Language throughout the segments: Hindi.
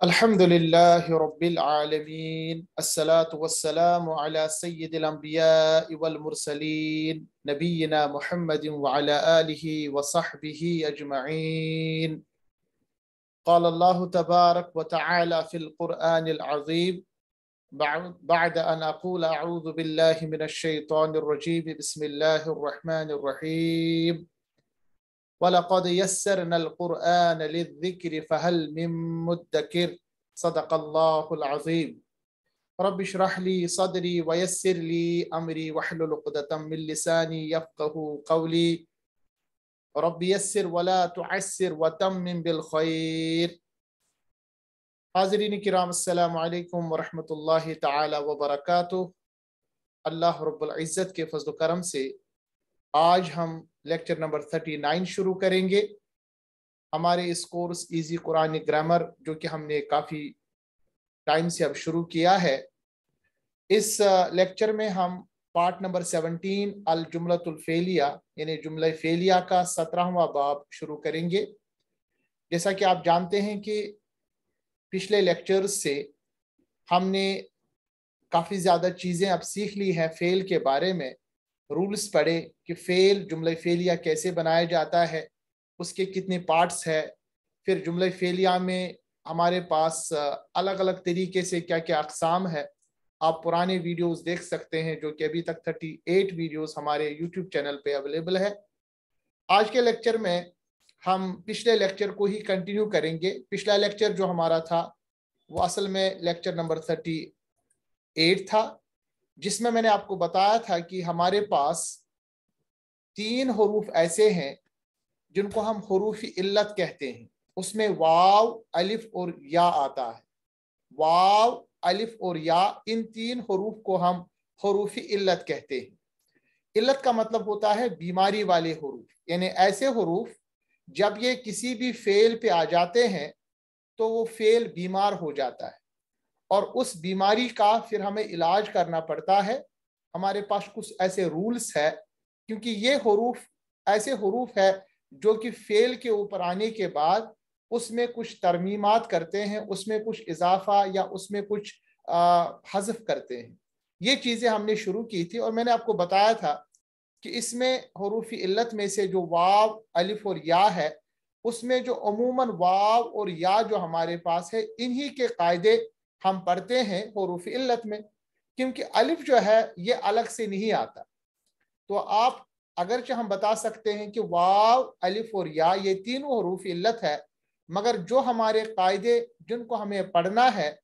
अल्हम्दुलिल्लाहि रब्बिल आलमीन अस्सलातु वस्सलामु अला सय्यिदिल अंबियाइ वल मुरसलीन नबिय्यिना मुहम्मदिन व अला आलिहि व सहबिहि अजमईन। क़ाल अल्लाहु तबारक व तआला फ़िल क़ुरआनिल अज़ीम बअद अन अक़ूल अऊज़ु बिल्लाहि मिनश शैतानिर रजीम बिस्मिल्लाहिर रहमानिर रहीम वलक़द यस्सरनल क़ुरआन लिज़्ज़िक्रि फ़हल मिन मुद्दकिर सदक़ल्लाहुल अज़ीम। रब्बि इश्रह ली सदरी वयस्सिर ली अमरी वहलुल उक़दतम मिन लिसानी यफ़क़हू क़ौली रब्बि यस्सिर वला तुअस्सिर वतम्मिम बिल खैर। हाज़रीन किराम अस्सलामु अलैकुम व रहमतुल्लाहि तआला व बरकातुहू। अल्लाह रब्बुल इज़्ज़त के फज़्ल व करम से आज हम लेक्चर नंबर 39 शुरू करेंगे। हमारे इस कोर्स इजी कुरानिक ग्रामर जो कि हमने काफ़ी टाइम से अब शुरू किया है, इस लेक्चर में हम पार्ट नंबर 17 अल जुमलतुल फेलिया यानी जुमला फेलिया का 17वां बाब शुरू करेंगे। जैसा कि आप जानते हैं कि पिछले लेक्चर्स से हमने काफ़ी ज़्यादा चीज़ें अब सीख ली हैं फेल के बारे में, रूल्स पढ़े कि फेल जुमला फेलिया कैसे बनाया जाता है, उसके कितने पार्ट्स है, फिर जुमला फेलिया में हमारे पास अलग अलग तरीके से क्या क्या अक़साम है। आप पुराने वीडियोस देख सकते हैं जो कि अभी तक 38 वीडियोस हमारे यूट्यूब चैनल पे अवेलेबल है। आज के लेक्चर में हम पिछले लेक्चर को ही कंटिन्यू करेंगे। पिछला लेक्चर जो हमारा था वो असल में लेक्चर नंबर 38 था, जिसमें मैंने आपको बताया था कि हमारे पास 3 हरूफ ऐसे हैं जिनको हम हरूफ इल्लत कहते हैं। उसमें वाव, अलिफ और या आता है। वाव, अलिफ और या, इन 3 हरूफ को हम हरूफ इल्लत कहते हैं। इल्लत का मतलब होता है बीमारी वाले हरूफ, यानी ऐसे हरूफ जब ये किसी भी फेल पे आ जाते हैं तो वो फेल बीमार हो जाता है और उस बीमारी का फिर हमें इलाज करना पड़ता है। हमारे पास कुछ ऐसे रूल्स है, क्योंकि ये हरूफ ऐसे हरूफ है जो कि फेल के ऊपर आने के बाद उसमें कुछ तरमीमात करते हैं, उसमें कुछ इजाफा या उसमें कुछ हज़फ करते हैं। ये चीज़ें हमने शुरू की थी और मैंने आपको बताया था कि इसमें हरूफ इल्लत में से जो वाव, अलिफ और या है, उसमें जो अमूमन वाव और या जो हमारे पास है, इन्हीं के कायदे हम पढ़ते हैं हरूफ इल्लत में, क्योंकि अलिफ जो है ये अलग से नहीं आता। तो आप अगरचे हम बता सकते हैं कि वाव, अलिफ और या ये तीनों हरूफ इल्लत है, मगर जो हमारे कायदे जिनको हमें पढ़ना है,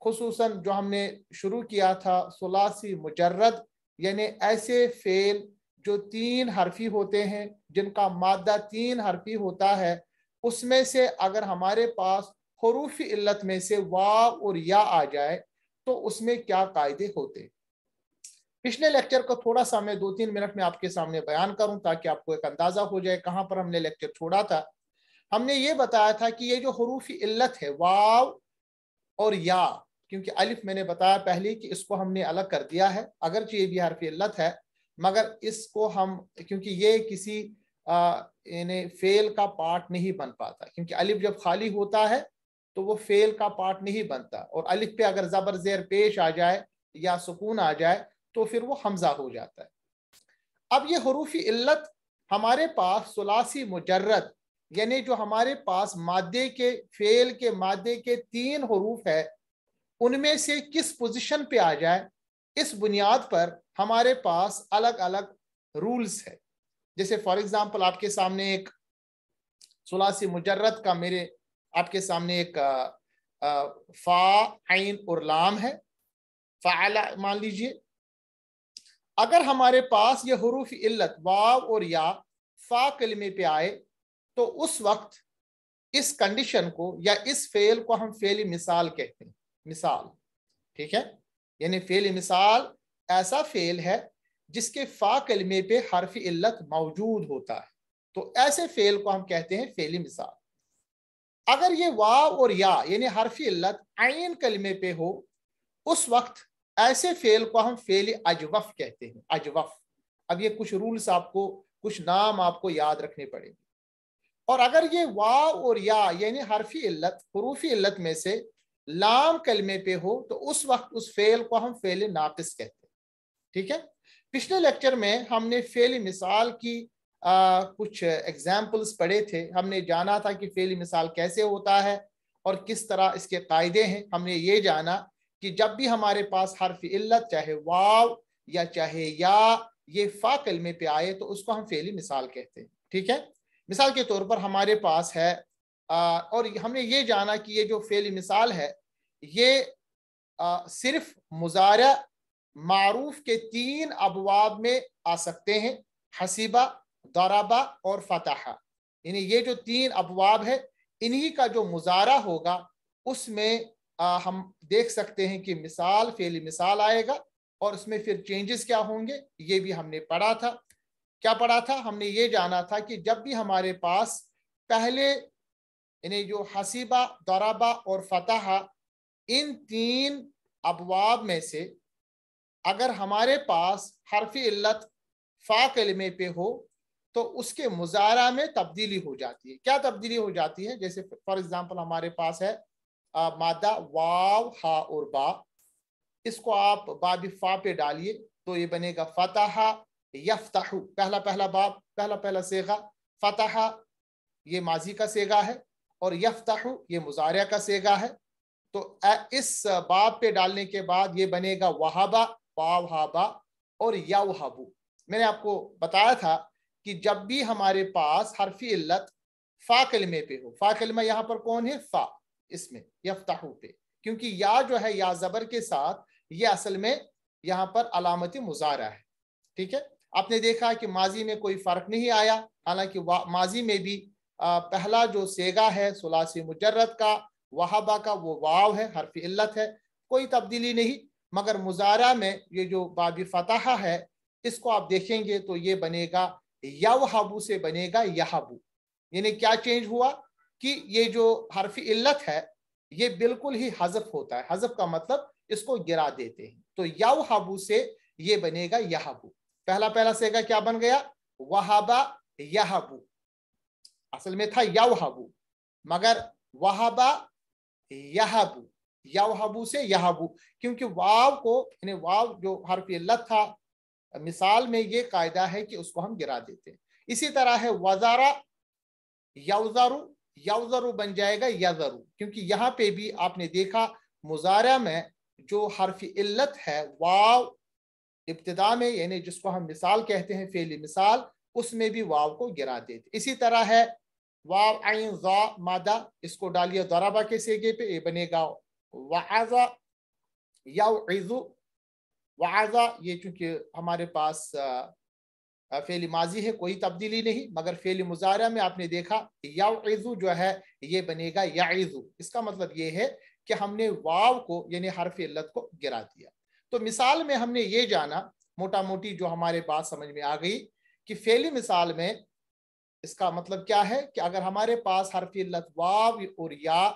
खुसूसन जो हमने शुरू किया था सुलासी मुजर्रद, यानी ऐसे फेल जो 3 हरफी होते हैं, जिनका मादा 3 हरफी होता है, उसमें से अगर हमारे पास हरूफ इल्लत में से वाव और या आ जाए तो उसमें क्या कायदे होते। पिछले लेक्चर को थोड़ा सा मैं 2-3 मिनट में आपके सामने बयान करूं ताकि आपको एक अंदाजा हो जाए कहां पर हमने लेक्चर छोड़ा था। हमने ये बताया था कि ये जो हरूफ इल्लत है वाव और या, क्योंकि अलिफ मैंने बताया पहले कि इसको हमने अलग कर दिया है, अगरचे ये भी हरफ इल्लत है, मगर इसको हम, क्योंकि ये किसी यानी फेल का पार्ट नहीं बन पाता, क्योंकि अलिफ जब खाली होता है तो वो फेल का पार्ट नहीं बनता, और अलिफ पे अगर जबर जेर पेश आ जाए या सुकून आ जाए तो फिर वो हमजा हो जाता है। अब ये हरूफ इल्लत हमारे पास सुलासी मुजर्रद, यानी जो हमारे पास मादे के फेल के मादे के 3 हरूफ है, उनमें से किस पोजीशन पे आ जाए, इस बुनियाद पर हमारे पास अलग अलग रूल्स है। जैसे फॉर एग्जांपल आपके सामने एक सुलासी मुजर्रद का मेरे आपके सामने एक फा, ऐन और लाम है। फ़अला मान लीजिए, अगर हमारे पास ये हरूफ इल्लत वाव और या फा कलमे पे आए तो उस वक्त इस कंडीशन को या इस फेल को हम फेल मिसाल कहते हैं। मिसाल, ठीक है, यानी फेल मिसाल ऐसा फेल है जिसके फा कलमे पे हरफ इल्लत मौजूद होता है, तो ऐसे फेल को हम कहते हैं फेल मिसाल। अगर ये वाव और या यानी हरफ इल्लत ऐन कलमे पे हो, उस वक्त ऐसे फेल को हम फेल अजवफ कहते हैं। अजवफ, अब ये कुछ रूल्स आपको, कुछ नाम आपको याद रखने पड़ेंगे। और अगर ये वाव और या यानी हरफी इल्लत हुरूफी इल्लत में से लाम कलमे पे हो तो उस वक्त उस फेल को हम फेल नाकिस कहते हैं। ठीक है, पिछले लेक्चर में हमने फेल मिसाल की कुछ एग्जाम्पल्स पढ़े थे। हमने जाना था कि फेल मिसाल कैसे होता है और किस तरह इसके कायदे हैं। हमने ये जाना कि जब भी हमारे पास हरफ इल्लत चाहे वाव या चाहे या ये फा कलमे पे आए तो उसको हम फेली मिसाल कहते हैं। ठीक है, मिसाल के तौर पर हमारे पास है और हमने ये जाना कि ये जो फेली मिसाल है ये सिर्फ मुजारा मारूफ के 3 अबवाब में आ सकते हैं, हसीबा, दराबा और फतहा। यानी ये जो 3 अबवाब है इन्हीं का जो मुजारा होगा उसमें हम देख सकते हैं कि मिसाल फेली मिसाल आएगा और उसमें फिर चेंजेस क्या होंगे ये भी हमने पढ़ा था। क्या पढ़ा था? हमने ये जाना था कि जब भी हमारे पास पहले यानी जो हसीबा, दराबा और फतहा इन 3 अबवाब में से अगर हमारे पास हरफी इल्लत फा कलमे पे हो तो उसके मुजारा में तब्दीली हो जाती है। क्या तब्दीली हो जाती है? जैसे फॉर एग्जांपल हमारे पास है मादा वाव हा और बा, इसको आप बाबी फा पे डालिए तो ये बनेगा फतहा यफ्तहु, पहला बाब, पहला सेगा। फतहा ये माजी का सेगा है और यफ्तहु ये मुजारिया का सेगा है। तो इस बाब पे डालने के बाद ये बनेगा वहाबा, वाव हाबा और यवहबु। मैंने आपको बताया था कि जब भी हमारे पास हरफी इल्लत फा कलमे पे हो, फा कलमा यहाँ पर कौन है? फा, इसमें यफ्तहु पे, क्योंकि या जो है या जबर के साथ ये असल में यहाँ पर अलामती मुजारा है। ठीक है, आपने देखा कि माजी में कोई फर्क नहीं आया, हालांकि माजी में भी पहला जो सेगा है सुलासी मुजर्रद का वहाबा का वो वाव है, हरफी इल्लत है, कोई तब्दीली नहीं। मगर मुजारा में ये जो बाबी फतहा है इसको आप देखेंगे तो ये बनेगा यवहबु से बनेगा यहबु। यानी क्या चेंज हुआ कि ये जो हरफी इल्लत है ये बिल्कुल ही हज़फ होता है। हज़फ का मतलब इसको गिरा देते हैं। तो यवहबु से ये बनेगा यहबु। पहला सेगा क्या बन गया? वहाबा यहबु, असल में था यवहबु मगर वहाबा यहबु, यवहबु से यहबु, क्योंकि वाव को यानी वाव जो हरफ इल्लत था मिसाल में ये कायदा है कि उसको हम गिरा देते हैं। इसी तरह है वज़ारा यवज़रु, यवज़रु बन जाएगा यज़रु, क्योंकि यहाँ पे भी आपने देखा मुजारा में जो हरफ इल्लत है वाव इब्तिदा में, यानी जिसको हम मिसाल कहते हैं फेली मिसाल, उसमें भी वाव को गिरा देते। इसी तरह है वाव आइन ज़ा मादा, इसको डालिए दराबा के सेगे पे, ये बनेगा वआज़ा यौइज़ु। वआज़ा ये चूंकि हमारे पास फेली माजी है कोई तब्दीली नहीं, मगर फेली मुजारा में आपने देखा यौइज़ु जो है ये बनेगा यईज़ु। इसका मतलब ये है कि हमने वाव को यानी हरफ इल्लत को गिरा दिया। तो मिसाल में हमने ये जाना मोटा मोटी जो हमारे बात समझ में आ गई कि फेली मिसाल में इसका मतलब क्या है कि अगर हमारे पास हरफ इल्लत वाव और या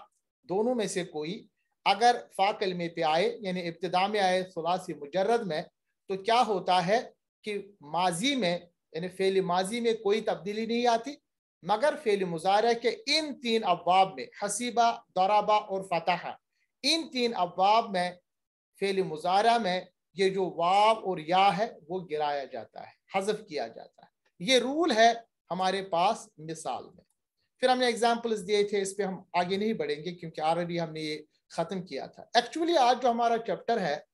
दोनों में से कोई अगर फा कलमे पे आए यानी इब्तिदा में आए सुलासी मुजर्रद में, तो क्या होता है कि माजी में यानी फेल माजी में कोई तब्दीली नहीं आती, मगर फेल मुजारा के इन 3 अब्वाब में हसीबा, दराबा और फतहा, इन 3 अब्वाब में फेल मुजारा में ये जो वाव और या है वो गिराया जाता है, हज़फ किया जाता है। ये रूल है हमारे पास मिसाल में। फिर हमने एग्जाम्पल्स दिए थे, इस पे हम आगे नहीं बढ़ेंगे क्योंकि ऑलरेडी हमने ये खत्म किया था। एक्चुअली आज जो हमारा चैप्टर है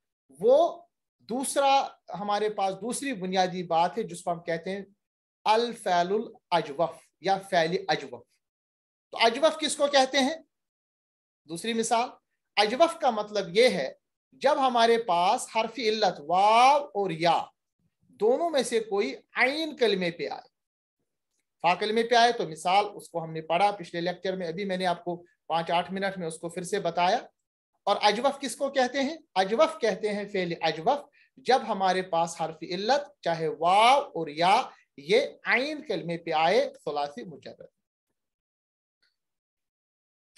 वो दूसरा, हमारे पास दूसरी बुनियादी बात है जिसको हम कहते हैं अल फैलुल अजवफ या फैली अजवफ। तो अजवफ किसको कहते हैं? दूसरी मिसाल, अजवफ का मतलब यह है जब हमारे पास हरफ इल्लत वाव और या दोनों में से कोई आइन कलमे पे आए, फा कलमे पे आए, तो मिसाल उसको हमने पढ़ा पिछले लेक्चर में, अभी मैंने आपको 5-8 मिनट में उसको फिर से बताया। और अजवफ किसको कहते हैं? अजवफ कहते हैं फेल अजवफ जब हमारे पास हरफ इल्लत चाहे वाव और या ये आइन कलमे पे आए सुलासी मुजर्रद।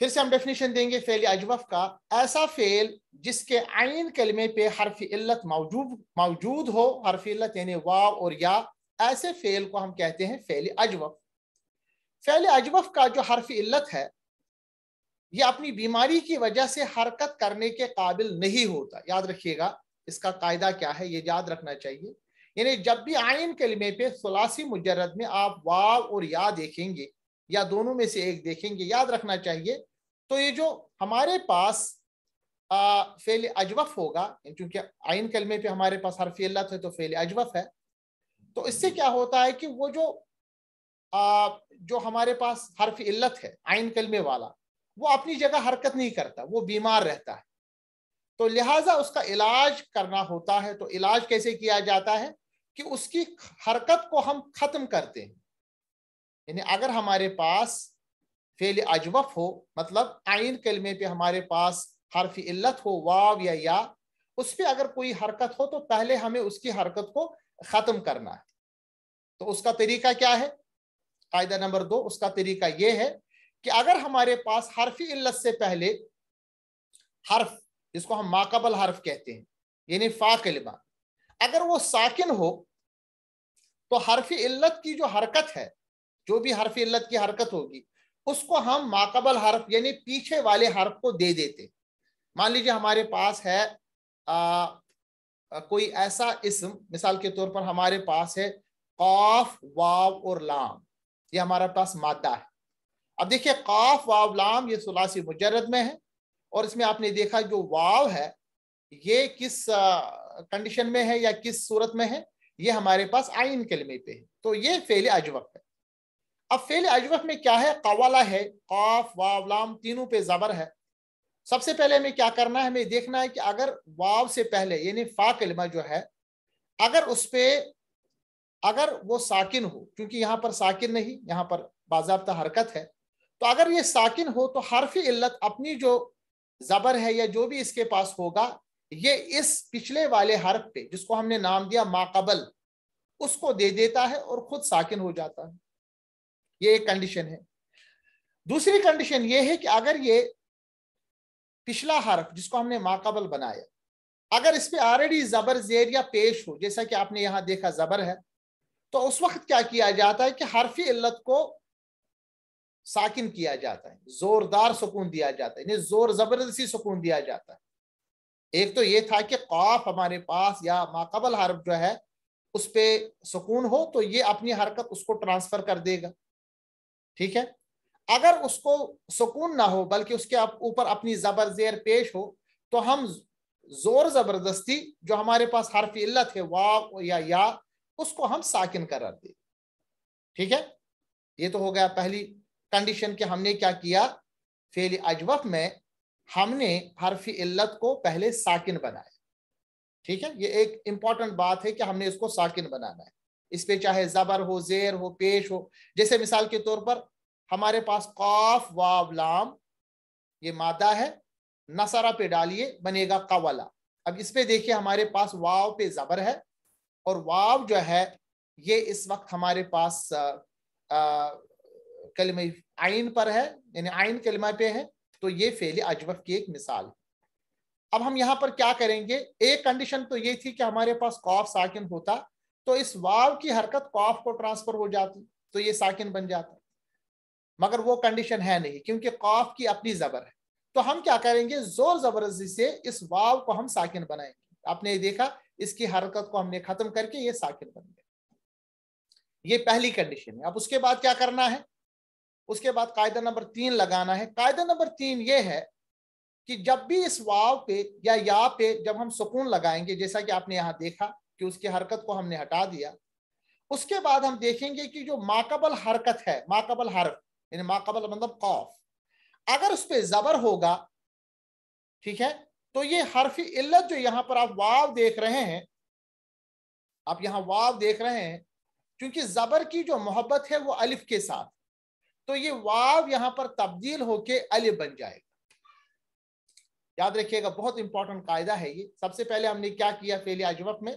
फिर से हम डेफिनेशन देंगे फेल अजवफ का, ऐसा फेल जिसके आइन कलमे पे हरफ इल्लत मौजूद हो, हरफ इल्लत यानी वाव और या, ऐसे फेल को हम कहते हैं फेल अजवफ। फ़ेल अजवफ का जो हर्फ इल्लत है ये अपनी बीमारी की वजह से हरकत करने के काबिल नहीं होता। याद रखिएगा, इसका कायदा क्या है ये याद रखना चाहिए। यानी जब भी आइन कलिमे पे सुलासी मुजर्रद में आप वाव और या देखेंगे या दोनों में से एक देखेंगे, याद रखना चाहिए तो ये जो हमारे पास फ़ेल अजवफ होगा, क्योंकि आइन कलिमे पे हमारे पास हर्फ इल्लत है तो फ़ेल अजवफ है। तो इससे क्या होता है कि वो जो हमारे पास हर्फ इल्लत है आइन कलमे वाला, वो अपनी जगह हरकत नहीं करता, वो बीमार रहता है। तो लिहाजा उसका इलाज करना होता है। तो इलाज कैसे किया जाता है कि उसकी हरकत को हम खत्म करते हैं। यानी अगर हमारे पास फेल अजवफ हो, मतलब आइन कलमे पे हमारे पास हर्फ इल्लत हो, वाव या उस पर अगर कोई हरकत हो तो पहले हमें उसकी हरकत को खत्म करना है। तो उसका तरीका क्या है? कायदा नंबर 2, उसका तरीका यह है कि अगर हमारे पास हर्फ इल्लत से पहले हर्फ, जिसको हम माकबल हर्फ कहते हैं, यानी फा कलिमा, अगर वो साकिन हो तो हर्फ इल्लत की जो हरकत है, जो भी हर्फ इल्लत की हरकत होगी, उसको हम माकबल हर्फ यानी पीछे वाले हर्फ को दे देते। मान लीजिए हमारे पास है कोई ऐसा इस्म, मिसाल के तौर पर हमारे पास है काफ वाव और लाम, ये हमारे पास मादा है। अब देखिए काफ वाव लाम ये सुलासी मुजर्रद में है, और इसमें आपने देखा जो वाव है ये किस कंडीशन में है या किस सूरत में है, ये हमारे पास आइन कलमे पे है। तो ये फेल अजवफ है। अब फेल अजवफ में क्या है? कवाला है, काफ वाव लाम तीनों पे जबर है। सबसे पहले हमें क्या करना है? हमें देखना है कि अगर वाव से पहले यानी फा कलमा जो है, अगर उस पे अगर वो साकिन हो, क्योंकि यहां पर साकिन नहीं, यहां पर बाज़ाब्ता हरकत है, तो अगर ये साकिन हो तो हर्फ इल्लत अपनी जो जबर है या जो भी इसके पास होगा, ये इस पिछले वाले हर्फ पे जिसको हमने नाम दिया माकबल, उसको दे देता है और खुद साकिन हो जाता है। ये एक कंडीशन है। दूसरी कंडीशन ये है कि अगर ये पिछला हर्फ जिसको हमने माकबल बनाया, अगर इस पे ऑलरेडी जबर जेर या पेश हो, जैसा कि आपने यहां देखा जबर है, तो उस वक्त क्या किया जाता है कि हर्फी इल्लत को साकिन किया जाता है, जोरदार सुकून दिया जाता है, यानी जोर जबरदस्ती सुकून दिया जाता है। एक तो ये था कि काफ हमारे पास या माकबल हर्फ जो है उस पे सुकून हो तो ये अपनी हरकत उसको ट्रांसफर कर देगा, ठीक है। अगर उसको सुकून ना हो बल्कि उसके ऊपर अपनी जबर जेर पेश हो, तो हम जोर जबरदस्ती जो हमारे पास हर्फ इल्लत है वाव या उसको हम साकिन करार दे, ठीक है। ये तो हो गया पहली कंडीशन कि हमने क्या किया, फेल अजवफ में हमने हर्फ इल्लत को पहले साकिन बनाया, ठीक है। ये एक इंपॉर्टेंट बात है कि हमने इसको साकिन बनाना है। इस पे चाहे जबर हो, जेर हो, पेश हो। जैसे मिसाल के तौर पर हमारे पास काफ वाव लाम ये मादा है, नसरा पे डालिए बनेगा कवला। अब इस पे देखिए हमारे पास वाव पे जबर है और वाव जो है ये इस वक्त हमारे पास कलिमा आइन पर है, यानी आइन कलिमा पे है। तो ये फेल अजवफ की एक मिसाल है। अब हम यहां पर क्या करेंगे, एक कंडीशन तो ये थी कि हमारे पास कॉफ साकिन होता तो इस वाव की हरकत कॉफ को ट्रांसफर हो जाती तो ये साकिन बन जाता, मगर वो कंडीशन है नहीं क्योंकि कॉफ की अपनी जबर है। तो हम क्या करेंगे, जोर जबरदस्ती से इस वाव को हम साकिन बनाएंगे। आपने देखा इसकी हरकत को हमने खत्म करके ये साकिन बन गया। ये पहली कंडीशन है। अब उसके बाद क्या करना है, उसके बाद कायदा नंबर 3 लगाना है। कायदा नंबर 3 ये है कि जब भी इस वाव पे या पे जब हम सुकून लगाएंगे, जैसा कि आपने यहां देखा कि उसकी हरकत को हमने हटा दिया, उसके बाद हम देखेंगे कि जो माकबल हरकत है, माकबल हर्फ यानी माकबल मतलब कौफ, अगर उस पर जबर होगा, ठीक है, तो ये हर्फ इल्लत जो यहां पर आप वाव देख रहे हैं, आप यहां वाव देख रहे हैं, क्योंकि जबर की जो मोहब्बत है वो अलिफ के साथ, तो ये वाव यहां पर तब्दील होके अलिफ बन जाएगा। याद रखिएगा, बहुत इंपॉर्टेंट कायदा है ये। सबसे पहले हमने क्या किया फेल अजवफ में,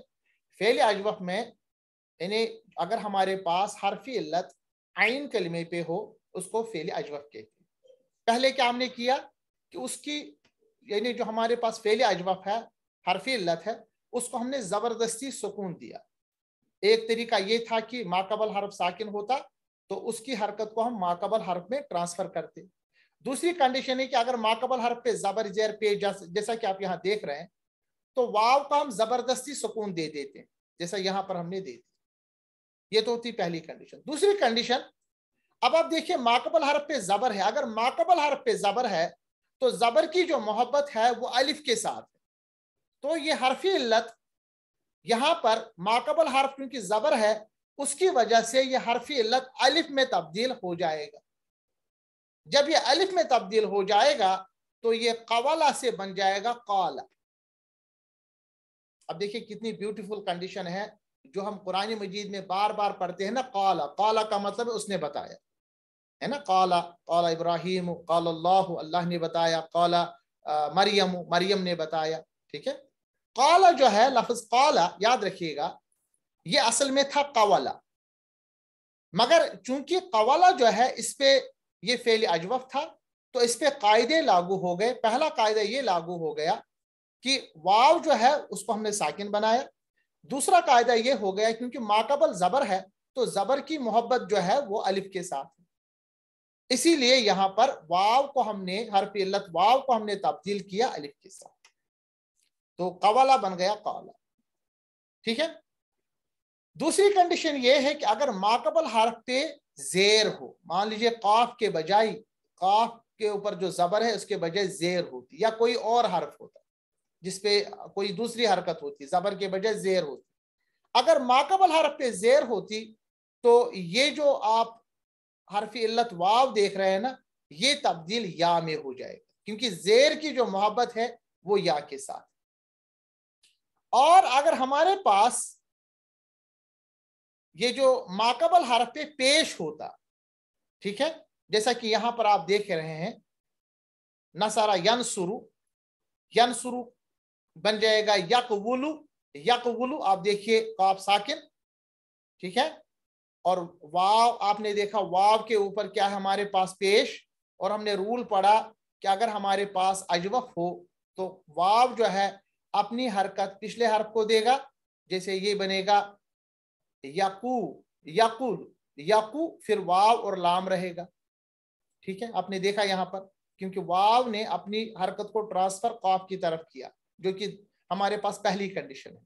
फेल अजवफ में यानी अगर हमारे पास हर्फी इल्लत आइन कलमे पे हो उसको फेल अजवफ कहते हैं। पहले क्या हमने किया कि उसकी यानी जो हमारे पास फेल अजवफ है, हर्फी इल्लत है, उसको हमने जबरदस्ती सुकून दिया। एक तरीका ये था कि माकबल हर्फ साकिन होता तो उसकी हरकत को हम माकबल हर्फ में ट्रांसफर करते। दूसरी कंडीशन है कि अगर माकबल हर्फ पे जबर जेर पे जैसा कि आप यहां देख रहे हैं, तो वाव को हम जबरदस्ती सुकून दे देते हैं, जैसा यहां पर हमने दे दिया। ये तो होती पहली कंडीशन। दूसरी कंडीशन, अब आप देखिए माकबल हर्फ पे जबर है, अगर माकबल हर्फ पे जबर है तो जबर की जो मोहब्बत है वो अलिफ के साथ है, तो ये हरफी इल्लत यहां पर माकबल हर्फ क्योंकि जबर है उसकी वजह से ये हरफी इल्लत अलिफ में तब्दील हो जाएगा। जब ये अलिफ में तब्दील हो जाएगा तो ये कवाला से बन जाएगा काला। अब देखिए कितनी ब्यूटीफुल कंडीशन है जो हम कुरान मजीद में बार बार पढ़ते हैं ना, काला, काला का मतलब है उसने बताया, है ना, काला, काला इब्राहिम, काला अल्लाह, अल्लाह ने बताया, काला मरियम, मरियम ने बताया। ठीक है, काला जो है लफ्ज काला याद रखिएगा ये असल में था कवाला, मगर चूंकि कवाला जो है इस पे ये फेल अजवफ था तो इस पे कायदे लागू हो गए। पहला कायदा ये लागू हो गया कि वाव जो है उसको हमने साकिन बनाया। दूसरा कायदा ये हो गया क्योंकि माकबल जबर है तो जबर की मोहब्बत जो है वो अलिफ के साथ है, इसीलिए यहां पर वाव को हमने हर्फ इल्लत वाव को हमने तब्दील किया अलिफ के साथ, तो कवाला बन गया काला। ठीक है, दूसरी कंडीशन ये है कि अगर माकबल हर्फ पे जेर हो, मान लीजिए काफ के बजाय, काफ के ऊपर जो जबर है उसके बजाय जेर होती या कोई और हर्फ होता जिसपे कोई दूसरी हरकत होती, जबर के बजाय जेर होती, अगर माकबल हर्फ पे जेर होती तो ये जो आप हरफी इल्लत वाव देख रहे हैं ना ये तब्दील या में हो जाएगा क्योंकि जेर की जो मोहब्बत है वो या के साथ। और अगर हमारे पास ये जो माकबल हर्फ पे पेश होता, ठीक है, जैसा कि यहां पर आप देख रहे हैं नसारा यनसुरु, यनसुरु बन जाएगा यकवुलु, यकवुलु आप देखिए काफ साकिन। ठीक है, और वाव आपने देखा वाव के ऊपर क्या है हमारे पास पेश, और हमने रूल पढ़ा कि अगर हमारे पास अजवफ हो तो वाव जो है अपनी हरकत पिछले हर्फ को देगा, जैसे ये बनेगा यकू, यकुल, यकू, फिर वाव और लाम रहेगा। ठीक है, आपने देखा यहां पर क्योंकि वाव ने अपनी हरकत को ट्रांसफर काफ की तरफ किया जो कि हमारे पास पहली कंडीशन है।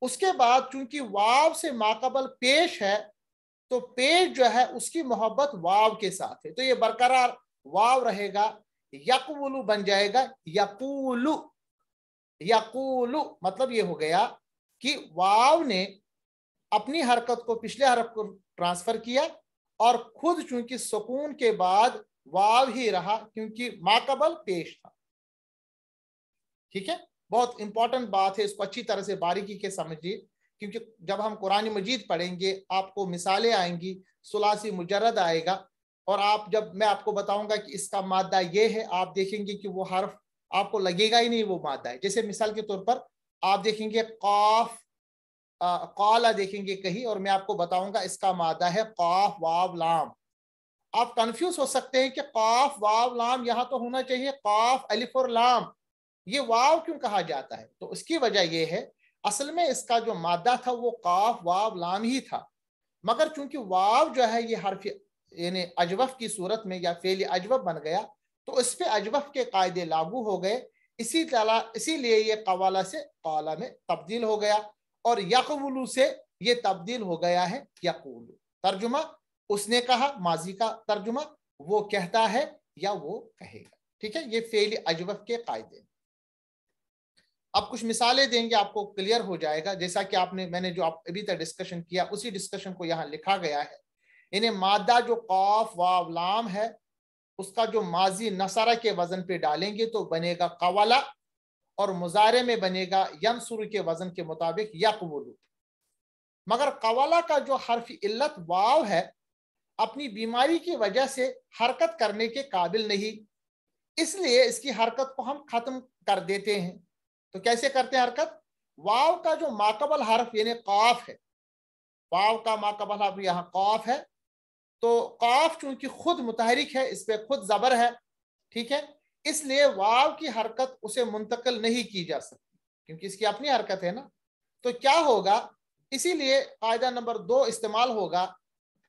उसके बाद चूंकि वाव से माकबल पेश है तो पेश जो है उसकी मोहब्बत वाव के साथ है तो ये बरकरार वाव रहेगा, यकवुलु बन जाएगा यकूलु, यकूलु मतलब ये हो गया कि वाव ने अपनी हरकत को पिछले हरफ को ट्रांसफर किया और खुद चूंकि सुकून के बाद वाव ही रहा क्योंकि माकबल पेश था। ठीक है, बहुत इंपॉर्टेंट बात है, इसको अच्छी तरह से बारीकी के समझिए क्योंकि जब हम कुरान मजीद पढ़ेंगे आपको मिसालें आएंगी, सुलासी मुजर्रद आएगा और आप जब मैं आपको बताऊंगा कि इसका मादा ये है आप देखेंगे कि वो हर्फ आपको लगेगा ही नहीं वो मादा है। जैसे मिसाल के तौर पर आप देखेंगे काफ काला देखेंगे कहीं और मैं आपको बताऊंगा इसका मादा है काफ वाव लाम, आप कंफ्यूज हो सकते हैं कि काफ वाव लाम यहां तो होना चाहिए काफ अलिफ और लाम, ये वाव क्यों कहा जाता है? तो उसकी वजह यह है असल में इसका जो मादा था वो काफ वाव लाम ही था, मगर चूंकि वाव जो है ये हर्फ यानी अजवफ की सूरत में या फेल अजवफ बन गया तो इस पे अजवफ के कायदे लागू हो गए, इसीलिए ये कवाला से काला में तब्दील हो गया और यकवुलु से ये तब्दील हो गया है यकूलु। तर्जुमा उसने कहा, माजी का तर्जुमा वो कहता है या वो कहेगा। ठीक है, ये फेल अजवफ के कायदे। अब कुछ मिसालें देंगे आपको क्लियर हो जाएगा, जैसा कि मैंने जो अभी तक डिस्कशन किया उसी डिस्कशन को यहाँ लिखा गया है। इन्हें मादा जो काफ वाव लाम है उसका जो माजी नसरा के वजन पे डालेंगे तो बनेगा कवाला और मुजारे में बनेगा यनसुर के वजन के मुताबिक यकवुलु, मगर कवाला का जो हर्फ इल्लत वाव है अपनी बीमारी की वजह से हरकत करने के काबिल नहीं, इसलिए इसकी हरकत को हम खत्म कर देते हैं। तो कैसे करते हैं हरकत? वाव का जो माकबल हर्फ यानी काफ है, वाव का माकबल हर्फ यहाँ काफ है तो काफ चूंकि खुद मुतहरिक है इस पे खुद जबर है, ठीक है, इसलिए वाव की हरकत उसे मुंतकिल नहीं की जा सकती क्योंकि इसकी अपनी हरकत है ना। तो क्या होगा, इसीलिए कायदा नंबर 2 इस्तेमाल होगा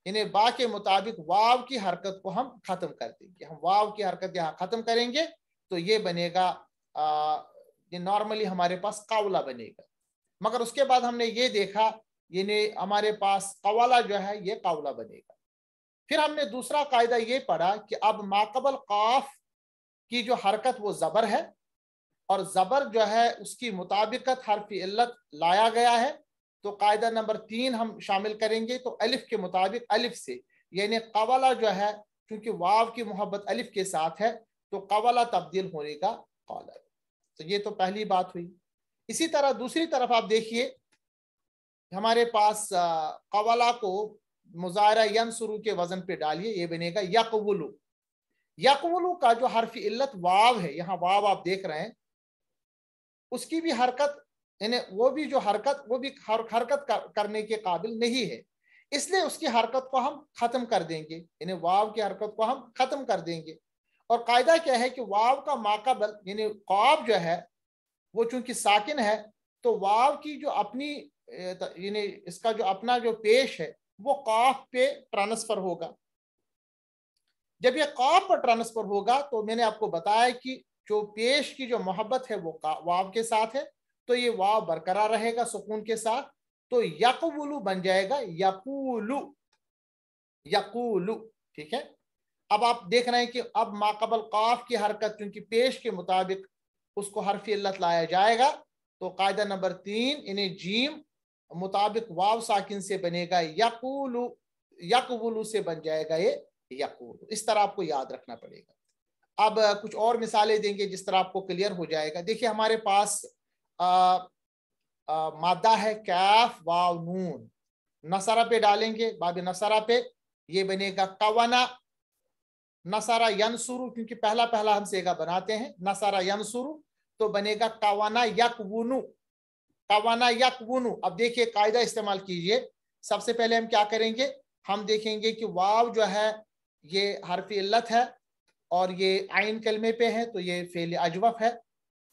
इन्हें बा के मुताबिक वाव की हरकत को हम खत्म कर देंगे। हम वाव की हरकत यहाँ खत्म करेंगे तो ये बनेगा ये नॉर्मली हमारे पास कावला बनेगा। मगर उसके बाद हमने ये देखा यानी हमारे पास कवाला जो है ये कावला बनेगा। फिर हमने दूसरा कायदा ये पढ़ा कि अब माकबल काफ की जो हरकत वो जबर है और जबर जो है उसकी मुताबिकत हरफी इल्लत लाया गया है। तो कायदा नंबर 3 हम शामिल करेंगे। तो अलिफ के मुताबिक अलिफ से यानी कवाला जो है क्योंकि वाव की मोहब्बत अलिफ के साथ है तो कवाला तब्दील होने का कौल है। तो ये तो पहली बात हुई। इसी तरह दूसरी तरफ आप देखिए हमारे पास कवाला को मुजाहरा यनसुरू के वजन पे डालिए, ये बनेगा यकवुलु। यकवुलु का जो हरफी इल्लत वाव है, यहाँ वाव आप देख रहे हैं, उसकी भी हरकत यानी वो भी जो हरकत वो भी हरकत करने के काबिल नहीं है, इसलिए उसकी हरकत को हम खत्म कर देंगे, यानी वाव की हरकत को हम खत्म कर देंगे। और कायदा क्या है कि वाव का माकबल यानी काफ जो है वो चूंकि साकिन है तो वाव की जो अपनी यानी इसका जो अपना जो पेश है वो काफ पे ट्रांसफर होगा। जब ये काफ पर ट्रांसफर होगा तो मैंने आपको बताया कि जो पेश की जो मोहब्बत है वो वाव के साथ है तो ये वाव बरकरार रहेगा सुकून के साथ। तो यकवुलु बन जाएगा यकूलु, यकूलु। ठीक है। अब आप देख रहे हैं कि अब माकबल काफ की हरकत क्योंकि पेश के मुताबिक उसको हरफी इल्लत लाया जाएगा तो कायदा नंबर 3 इन्हें जीम मुताबिक वाव साकिन से बनेगा यकूलु, यकवुलु से बन जाएगा ये यकूलु। इस तरह आपको याद रखना पड़ेगा। अब कुछ और मिसालें देंगे जिस तरह आपको क्लियर हो जाएगा। देखिए हमारे पास मादा है कैफ वाव नून, नसरा पे डालेंगे, बाब नसरा पे ये बनेगा कवना नसारा यनसुरु, क्योंकि पहला पहला हम सेगा बनाते हैं नसारा यनसुरु तो बनेगा कवाना यकवुनु, कवाना यकवुनु। अब देखिए कायदा इस्तेमाल कीजिए। सबसे पहले हम क्या करेंगे, हम देखेंगे कि वाव जो है ये हरफी इल्लत है और ये आइन कलमे पे है तो ये फेल अजवफ है।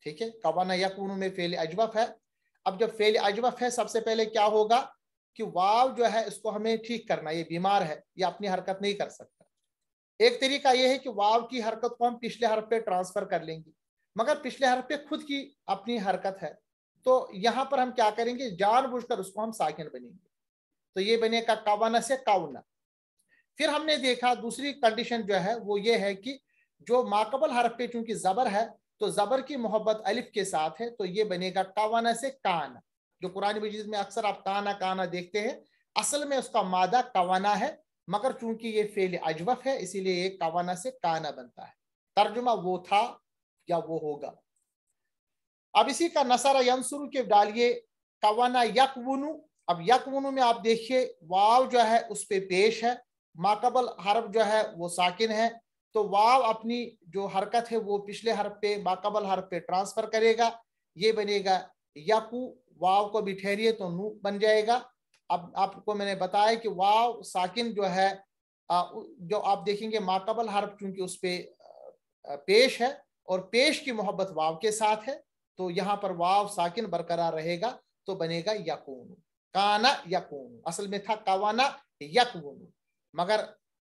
ठीक है, कवाना यकवुनु में फेल अजवफ है। अब जब फेल अजवफ है सबसे पहले क्या होगा कि वाव जो है इसको हमें ठीक करना, ये बीमार है, ये अपनी हरकत नहीं कर सकता। एक तरीका यह है कि वाव की हरकत को हम पिछले हरफ पे ट्रांसफर कर लेंगे, मगर पिछले हरफ पे खुद की अपनी हरकत है तो यहां पर हम क्या करेंगे, जानबूझकर उसको हम साकिन बनेंगे तो ये बनेगा कवाना से काउना। फिर हमने देखा दूसरी कंडीशन जो है वो ये है कि जो माकबल हरफ पे चूंकि जबर है तो जबर की मोहब्बत अलिफ के साथ है तो ये बनेगा कवाना से काना। जो कुरान मजीद में अक्सर आप काना काना देखते हैं, असल में उसका मादा कवाना है, मगर चूंकि ये फेल अजवफ है इसीलिए ये कवाना से काना बनता है। तर्जुमा वो था या वो होगा। अब इसी का नसारा यंसुरु के डालिए कवाना यकवुनु। अब यकवुनु में आप देखिए वाव जो है उस पे पेश है, माकबल हरफ जो है वो साकिन है तो वाव अपनी जो हरकत है वो पिछले हरफ पे माकबल हरफ पे ट्रांसफर करेगा, ये बनेगा यकू। वाव को भी ठहरिए तो नू बन जाएगा। अब आपको मैंने बताया कि वाव साकिन जो है जो आप देखेंगे माकबल हरफ चूंकि उस पे पेश है और पेश की मोहब्बत वाव के साथ है तो यहाँ पर वाव साकिन बरकरार रहेगा तो बनेगा यकूनु, काना यकूनु। असल में था कवाना यकूनु, मगर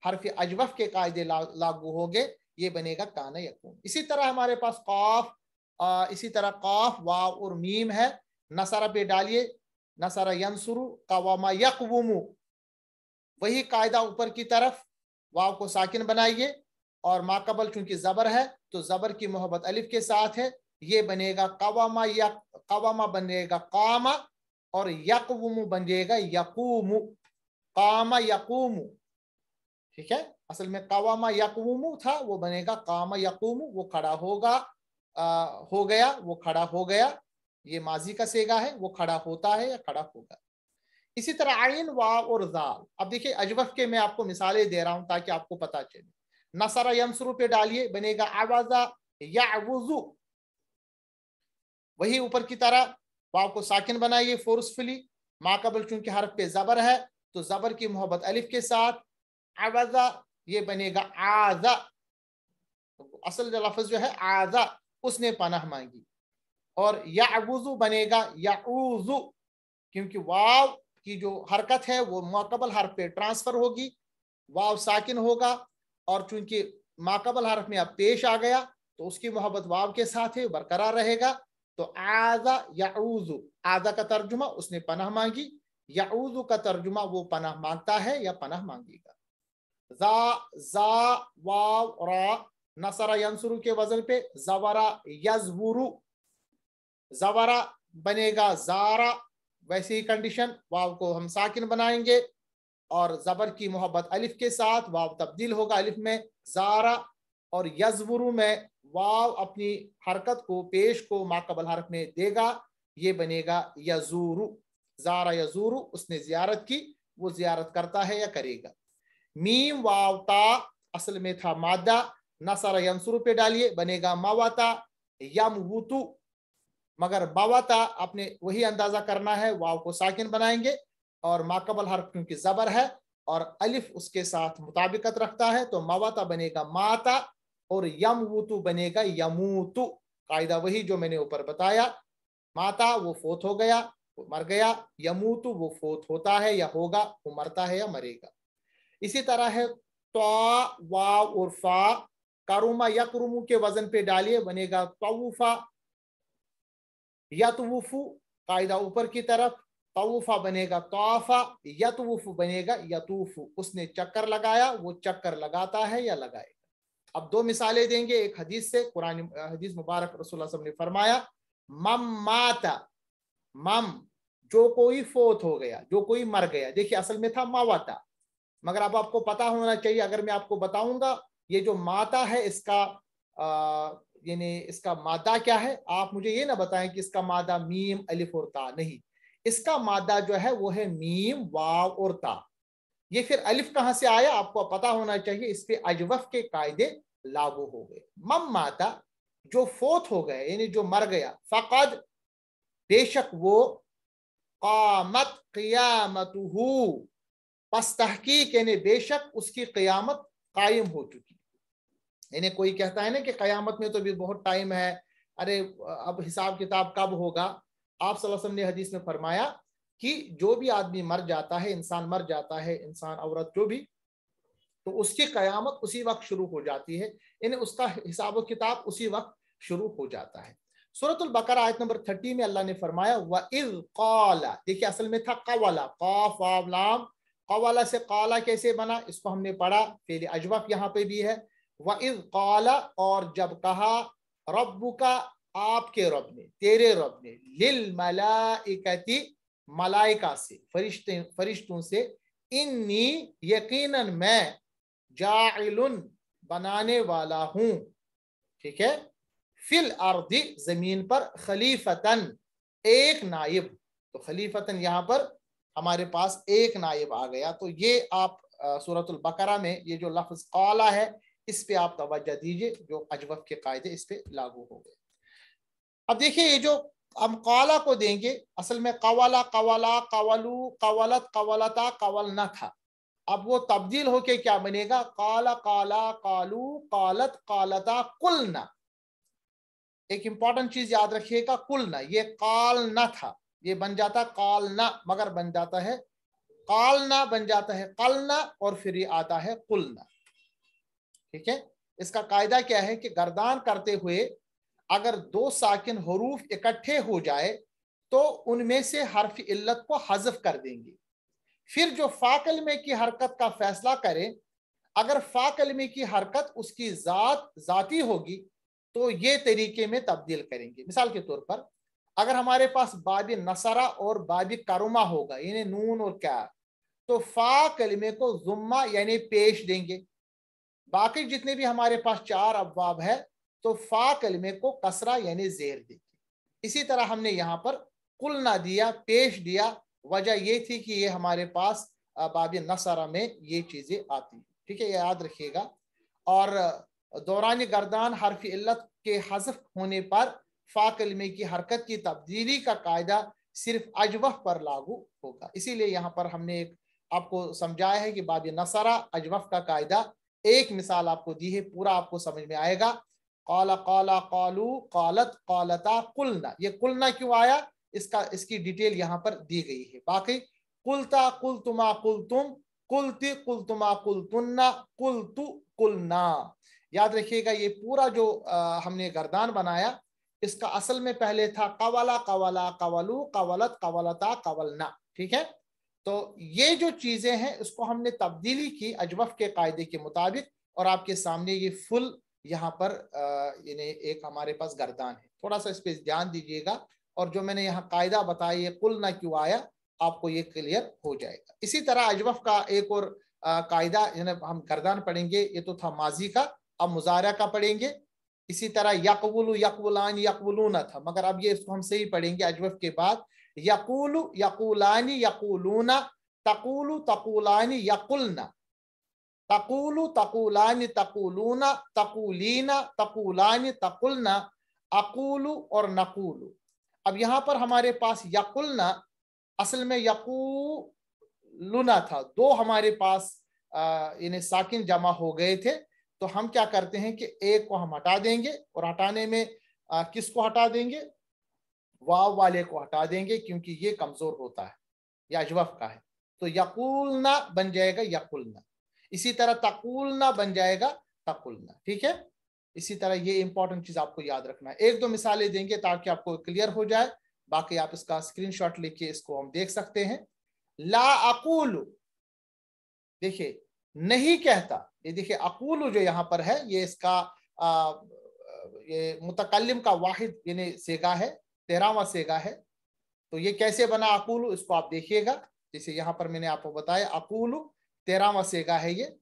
हरफ अजवफ के कायदे लागू हो गए, ये बनेगा काना यकूनु। इसी तरह हमारे पास काफ, इसी तरह काफ वाव और मीम है, नसरा पे डालिए नसरा यंसुरु कवामा यकवुमु। वही कायदा ऊपर की तरफ वाव को साकिन बनाइए और माकबल चूंकि जबर है तो जबर की मोहब्बत अलिफ के साथ है, ये बनेगा कवामा यक, कवामा बनेगा कामा और यकवुमु बन जाएगा यकूमु, कामा यकूमु। ठीक है, असल में कवामा यकवुमु था वो बनेगा कामा यकूमु, वो खड़ा होगा, हो गया, वो खड़ा हो गया। ये माजी का सेगा है, वो खड़ा होता है या खड़ा होगा। इसी तरह आइन वाव और जाल। अब देखिए अजवफ के मैं आपको मिसालें दे रहा हूं ताकि आपको पता चले। नसरा यंसुरु पे डालिए बनेगा आवाजा यावुजु। वही ऊपर की तरह वाव को साकिन बनाइए फोर्सफुली, माकबल चूंकि हरफ पे जबर है तो जबर की मोहब्बत अलिफ के साथ, आवाजा ये बनेगा आजा। असल जो लफ्ज जो है आजा, उसने पनाह मांगी। और यावुजु बनेगा याऊजु, क्योंकि वाव की जो हरकत है वो माकबल हर्फ पे ट्रांसफर होगी, वाव साकिन होगा, और चूंकि माकबल हर्फ में अब पेश आ गया तो उसकी मोहब्बत वाव के साथ है, बरकरार रहेगा। तो आजा याऊजु, आजा का तर्जुमा उसने पनाह मांगी, याऊजु का तर्जुमा वो पनाह मांगता है या पनाह मांगेगा। जा वाव रा, नसरा यंसुरु के वजन पे जवरा यजवुरु, जवरा बनेगा जारा, वैसे ही कंडीशन, वाव को हम साकिन बनाएंगे और जबर की मोहब्बत अलिफ के साथ, वाव तब्दील होगा अलिफ में जारा, और यजवुरु में वाव अपनी हरकत को पेश को माकबल हरफ में देगा, ये बनेगा यजूरु, जारा यजूरु, उसने जियारत की, वो जियारत करता है या करेगा। मीम वाव ता असल में था मादा, नसरा यंसुरु पे डालिए बनेगा मवाता यमवुतु, मगर मवाता आपने वही अंदाजा करना है, वाव को साकिन बनाएंगे और माकबल हर्फ क्योंकि जबर है और अलिफ उसके साथ मुताबिकत रखता है तो मवाता बनेगा माता और यमवुतु बनेगा यमूतु। कायदा वही जो मैंने ऊपर बताया, माता वो फोत हो गया, वो मर गया, यमूतु वो फोत होता है या होगा, वो मरता है या मरेगा। इसी तरह है तो वाव और फा, करुमा यकरुमु के वजन पे डालिए बनेगा तवुफा यतवुफु, कायदा ऊपर की तरफ, तवुफा बनेगा तौफा, यतवुफु बनेगा यतूफु, उसने चक्कर लगाया, वो चक्कर लगाता है या लगाएगा। अब दो मिसालें देंगे, एक हदीस से, कुरान हदीस मुबारक रसूलुल्लाह सल्लल्लाहु अलैहि वसल्लम ने फरमाया मम माता, मम जो कोई फोत हो गया, जो कोई मर गया, देखिए असल में था मावाता, मगर अब आपको पता होना चाहिए, अगर मैं आपको बताऊंगा ये जो माता है इसका यानी इसका मादा क्या है, आप मुझे ये ना बताएं कि इसका मादा मीम अलिफ और ता, नहीं, इसका मादा जो है वो है मीम वाव और ता। ये फिर अलिफ कहां से आया आपको पता होना चाहिए, इस पे अजवफ के कायदे लागू हो गए। मम माता जो फोत हो गए यानी जो मर गया, फकद बेशक वो, कामत क़ियामतुहु पस तहकीक यानी बेशक उसकी क़यामत कायम हो चुकी। यानी कोई कहता है ना कि क़यामत में तो भी बहुत टाइम है, अरे अब हिसाब किताब कब होगा। आप सल्लल्लाहु अलैहि वसल्लम ने हदीस में फरमाया कि जो भी आदमी मर जाता है, इंसान मर जाता है, इंसान औरत जो भी, तो उसकी क़यामत उसी वक्त शुरू हो जाती है, यानी उसका हिसाब किताब उसी वक्त शुरू हो जाता है। सूरतुल बकरा आयत नंबर 30 में अल्लाह ने फरमाया व इज़ क़ाला, देखिए असल में था क़वाला, क़ाफ वाव लाम, क़वाला से क़ाला कैसे बना इसको हमने पढ़ा, फ़ेल अजवफ यहाँ पे भी है। व इज़ क़ाला, और जब कहा, रब्बुका आपके रब ने, तेरे रब ने, लिल मलाइकति मलाइका से, फरिश्तों से, इन्नी यकीनन मैं, जाइलुन बनाने वाला हूं, ठीक है, फिल अर्दी जमीन पर, खलीफतन एक नाइब, तो खलीफतन यहां पर हमारे पास एक नाइब आ गया। तो ये आप सूरतुल बकरा में ये जो लफ्ज क़ाला है इस पे आप तवज्जो दीजिए, जो अजवफ के कायदे इस पे लागू हो गए। अब देखिए ये जो हम क़ाला को देंगे, असल में क़वाला क़वाला क़वलू क़वलत क़वलता क़वलना था, अब वो तब्दील होके क्या बनेगा, काला काला कालू कालत कालता कुलना। एक इंपॉर्टेंट चीज याद रखिएगा, कुलना, ये काल ना था, ये बन जाता कालना, मगर बन जाता है कालना, बन जाता है कलना, और फिर ये आता है कुलना। ठीक है, इसका कायदा क्या है कि गर्दान करते हुए अगर दो साकिन हरूफ इकट्ठे हो जाए तो उनमें से हर्फ इल्लत को हज़फ कर देंगे, फिर जो फा कलमे की हरकत का फैसला करें, अगर फा कलमे की हरकत उसकी जाती होगी तो ये तरीके में तब्दील करेंगे। मिसाल के तौर पर अगर हमारे पास बाबी नसरा और बाबी करुमा होगा, यानी नून और क्या, तो फा कलमे को जुम्मा यानी पेश देंगे, बाकी जितने भी हमारे पास चार अब्वाब है तो फा कलमे को कसरा यानी जेर देंगे। इसी तरह हमने यहाँ पर कुल ना दिया, पेश दिया, वजह ये थी कि ये हमारे पास बाबी नसरा में ये चीजें आती हैं। ठीक है, ये याद रखिएगा। और दौरान गर्दान हर्फ इल्लत के हज़फ होने पर फा कलमे की हरकत की तब्दीली का कायदा सिर्फ अजवफ पर लागू होगा। इसीलिए यहाँ पर हमने एक आपको समझाया है कि बाबी नसरा अजवफ का कायदा, एक मिसाल आपको दी है, पूरा आपको समझ में आएगा। काला काला कालू कालत कालता कुलना, ये कुलना क्यों आया इसकी डिटेल यहाँ पर दी गई है। बाकी कुलता कुलतुमा कुलतुम, कुलती कुलतुमा कुलतुन्ना, कुलतु कुलना। याद रखिएगा ये पूरा जो हमने गर्दान बनाया, इसका असल में पहले था कवला कवला कवलू कवलत कवलता कवलना। ठीक है, तो ये जो चीजें हैं इसको हमने तब्दीली की अजवफ के कायदे के मुताबिक, और आपके सामने ये फुल यहाँ पर एक हमारे पास गर्दान है। थोड़ा सा इस पर ध्यान दीजिएगा, और जो मैंने यहाँ कायदा बताया ये कुल ना क्यों आया, आपको ये क्लियर हो जाएगा। इसी तरह अजवफ का एक और कायदा हम गर्दान पढ़ेंगे, ये तो था माजी का, अब मुजारा का पढ़ेंगे। इसी तरह यकवुलु यकवुलान यकवुलूना था, मगर अब ये इसको हम सही पढ़ेंगे अजवफ के बाद। यकूलु यकूलानी यकूलूना, तकूलु तकूलानी यकुलना, तकूलु तकूलानी तकूलूना, तकूलीना तकूलानी तकुलना, अकूलु और नकूलु। अब यहाँ पर हमारे पास यकुलना असल में यकूलुना था, दो हमारे पास इन्हें साकिन जमा हो गए थे। तो हम क्या करते हैं कि एक को हम हटा देंगे, और हटाने में किसको हटा देंगे, वाव वाले को हटा देंगे, क्योंकि ये कमजोर होता है, या अजवफ का है। तो यकूलना बन जाएगा यकुलना, इसी तरह तकूलना बन जाएगा तकुलना। ठीक है, इसी तरह ये इंपॉर्टेंट चीज आपको याद रखना है। एक दो मिसालें देंगे ताकि आपको क्लियर हो जाए, बाकी आप इसका स्क्रीनशॉट लेके इसको हम देख सकते हैं। ला अकूलु, देखिए नहीं कहता, ये देखिए अकूलु जो यहाँ पर है ये इसका ये मुतकल्लिम का वाहिद यानी सेगा है, 13वां सेगा है। तो ये कैसे बना अकूलु, इसको आप देखिएगा। जैसे यहाँ पर मैंने आपको बताया अकूलु 13वां सेगा है ये।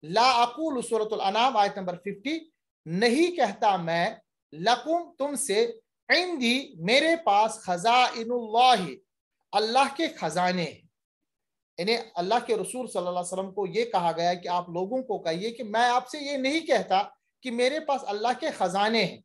ला अकूलु सूरतुल अनाम आयत नंबर 50, नहीं कहता मैं, लकुम तुमसे, इंदी मेरे पास, खजाइनुल्लाहि अल्लाह के खजाने हैं। इन्हें अल्लाह के रसूल सल्लल्लाहु अलैहि वसल्लम को ये कहा गया कि आप लोगों को कहिए कि मैं आपसे ये नहीं कहता कि मेरे पास अल्लाह के खजाने हैं।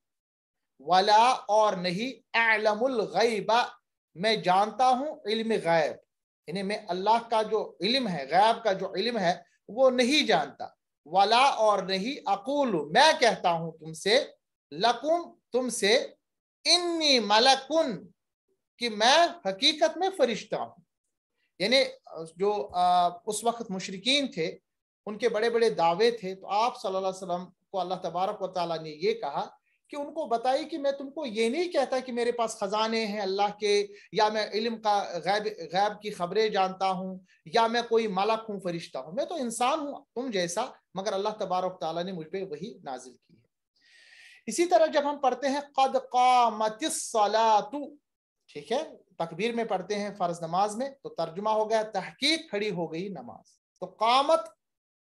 वला और नहीं, अअलमुल गैबा मैं जानता हूँ इल्म गैब, इन्हें मैं अल्लाह का जो इल्म है, गैब का जो इल्म है वो नहीं जानता। वला और नहीं, अकूलु मैं कहता हूं तुमसे, लकुम तुमसे, इन्नी मलकुन कि मैं हकीकत में फरिश्ता हूं। यानी जो उस वक्त मुशरिकीन थे उनके बड़े बड़े दावे थे, तो आप सल्लल्लाहु अलैहि वसल्लम को अल्लाह तबारक व तआला ने ये कहा कि उनको बताइए कि मैं तुमको ये नहीं कहता कि मेरे पास खजाने हैं अल्लाह के, या मैं इल्म का गैब की खबरें जानता हूँ, या मैं कोई मलक हूँ, फरिश्ता हूँ। मैं तो इंसान हूँ तुम जैसा, मगर अल्लाह तबारक तआला ने मुझ पे वही नाजिल की है। इसी तरह जब हम पढ़ते हैं कद कामतिस सलातु, ठीक है, तकबीर में पढ़ते हैं फर्ज नमाज में, तो तर्जुमा हो गया तहकीक खड़ी हो गई नमाज। तो कामत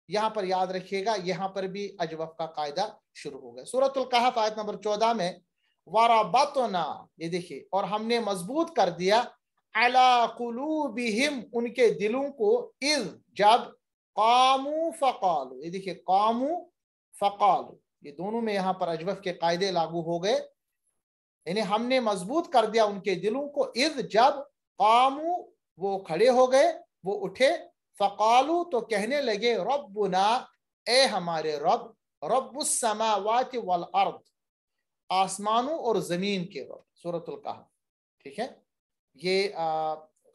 यहां पर याद रखिएगा, यहां पर भी अजवफ का कायदा शुरू हो गया। सूरतुल कहफ आयत नंबर 14 में वरबतना, ये देखिए, और हमने मजबूत कर दिया, अला कुलूबिहिम उनके दिलों को, इज जब, कामू फकालू, ये देखिए कामू फकालू, ये दोनों में यहां पर अजवफ के कायदे लागू हो गए। यानी हमने मजबूत कर दिया उनके दिलों को, इज जब, कामू वो खड़े हो गए, वो उठे, फकालू तो कहने लगे, रब्बुना ए हमारे रब, रब्बुस समावाति वल अर्द आसमानों और जमीन के रब। सूरतुल कहफ, ठीक है, ये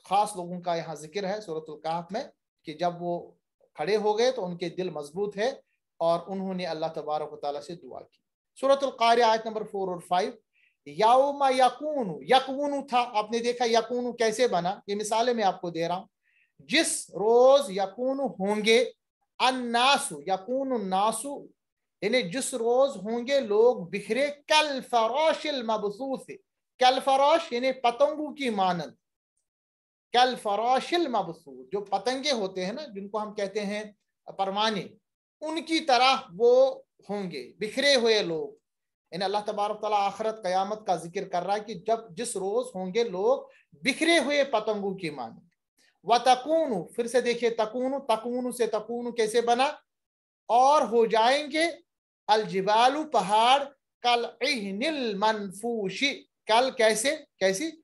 खास लोगों का यहाँ जिक्र है सूरतुल कहफ में कि जब वो खड़े हो गए तो उनके दिल मजबूत है और उन्होंने अल्लाह तबारक व तआला से दुआ की। सूरतुल कारिया आयत नंबर 4 और 5, यौमा यकूनु, यकूनु था, आपने देखा यकूनु कैसे बना, ये मिसालें मैं आपको दे रहा हूं। जिस रोज यकूनु होंगे, अन्नासु यकूनु नासु, यानी जिस रोज होंगे लोग बिखरे, कल फराशिल मबसूस, कल फराश यानी पतंगों की मानंद, कल फराशिल मबसूस जो पतंगे होते हैं ना, जिनको हम कहते हैं परवाने, उनकी तरह वो होंगे बिखरे हुए लोग। यानी अल्लाह तबारक तआला आखिरत कयामत का जिक्र कर रहा है कि जब जिस रोज होंगे लोग बिखरे हुए पतंगों की मानंद। व तकूनु, फिर से देखिए तकूनु, तकूनु से तकूनु कैसे बना, और हो जाएंगे, अलजिबालु पहाड़, कल इहनिल मनफूशी, कल कैसे, कैसी,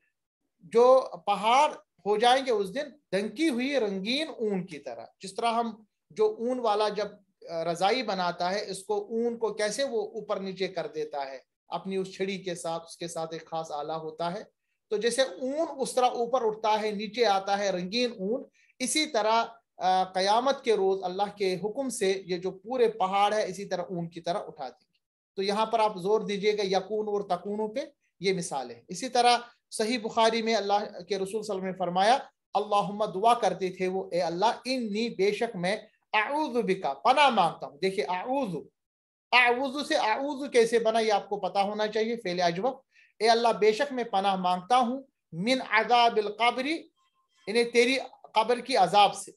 जो पहाड़ हो जाएंगे उस दिन दंकी हुई रंगीन ऊन की तरह। जिस तरह हम जो ऊन वाला जब रजाई बनाता है, इसको ऊन को कैसे वो ऊपर नीचे कर देता है अपनी उस छड़ी के साथ, उसके साथ एक खास आला होता है, तो जैसे ऊन उस तरह ऊपर उठता है नीचे आता है रंगीन ऊन, इसी तरह क़यामत के रोज अल्लाह के हुक्म से ये जो पूरे पहाड़ है इसी तरह ऊन की तरह उठा देंगे। तो यहाँ पर आप जोर दीजिएगा यकून और तकून पे, ये मिसाल है। इसी तरह सही बुखारी में अल्लाह के रसूल सल्लल्लाहु अलैहि वसल्लम ने फरमाया, अल्लाहुम्मा, दुआ करते थे वो, ए अल्लाह, इन्नी, बेशक मैं, अऊज़ु बिका, पनाह मांगता हूँ। देखिए आऊज़ु, आऊज़ु से आऊज़ु कैसे बना ये आपको पता होना चाहिए, फेल अजवब। ए अल्लाह, बेशक मैं पनाह मांगता हूँ, मिन अज़ाबिल क़ब्रि, इन्हें तेरी कब्र की अजाब से,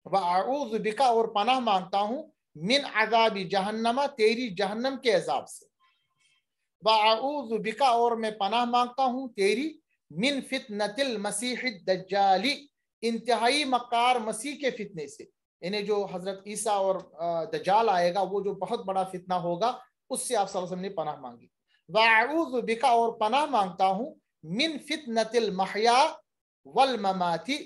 व अऊज़ु बिका, और पनाह मांगता हूँ, मिन अज़ाबि जहन्नमा, तेरी जहन्नम के अजाब से, व अऊज़ु बिका, और मैं पनाह मांगता हूँ तेरी, मिन फितनतिल मसीह दज्जाली, इंतहाई मकार मसीह के फितने से। इन्हें जो हजरत ईसा और दज्जाल आएगा वो जो बहुत बड़ा फितना होगा, उससे आप सल्लल्लाहु अलैहि वसल्लम ने पनाह मांगी। व अऊज़ु बिका, और पनाह मांगता हूँ, मिन फितनतिल महया वल ममाती,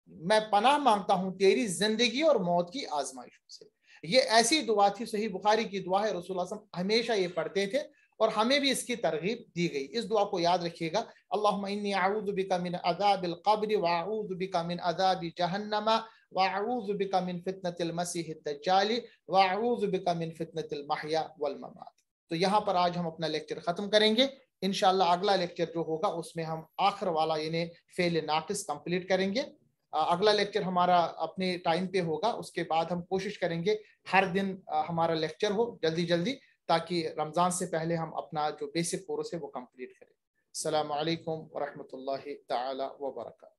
मैं पनाह मांगता हूं तेरी जिंदगी और मौत की आजमाइशों से। ये ऐसी दुआ थी, सही बुखारी की दुआ है, रसूलुल्लाह सल्लल्लाहु अलैहि वसल्लम हमेशा ये पढ़ते थे और हमें भी इसकी तरगीब दी गई। इस दुआ को याद रखिएगा, अल्लाहुम्मा इन्नी अऊज़ु बिका मिन अज़ाबिल क़ब्रि व अऊज़ु बिका मिन अज़ाबि जहन्नम व अऊज़ु बिका मिन फितनतिल मसीह दज्जाली व अऊज़ु बिका मिन फितनतिल महया वल ममात। तो यहाँ पर आज हम अपना लेक्चर खत्म करेंगे। इंशाअल्लाह अगला लेक्चर जो होगा उसमें हम आखिर वाला यानी फेल नाक़िस कंप्लीट करेंगे। अगला लेक्चर हमारा अपने टाइम पे होगा, उसके बाद हम कोशिश करेंगे हर दिन हमारा लेक्चर हो जल्दी जल्दी, ताकि रमज़ान से पहले हम अपना जो बेसिक कोर्स है वो कंप्लीट करें। अस्सलामु अलैकुम व रहमतुल्लाहि तआला व बरकातहू।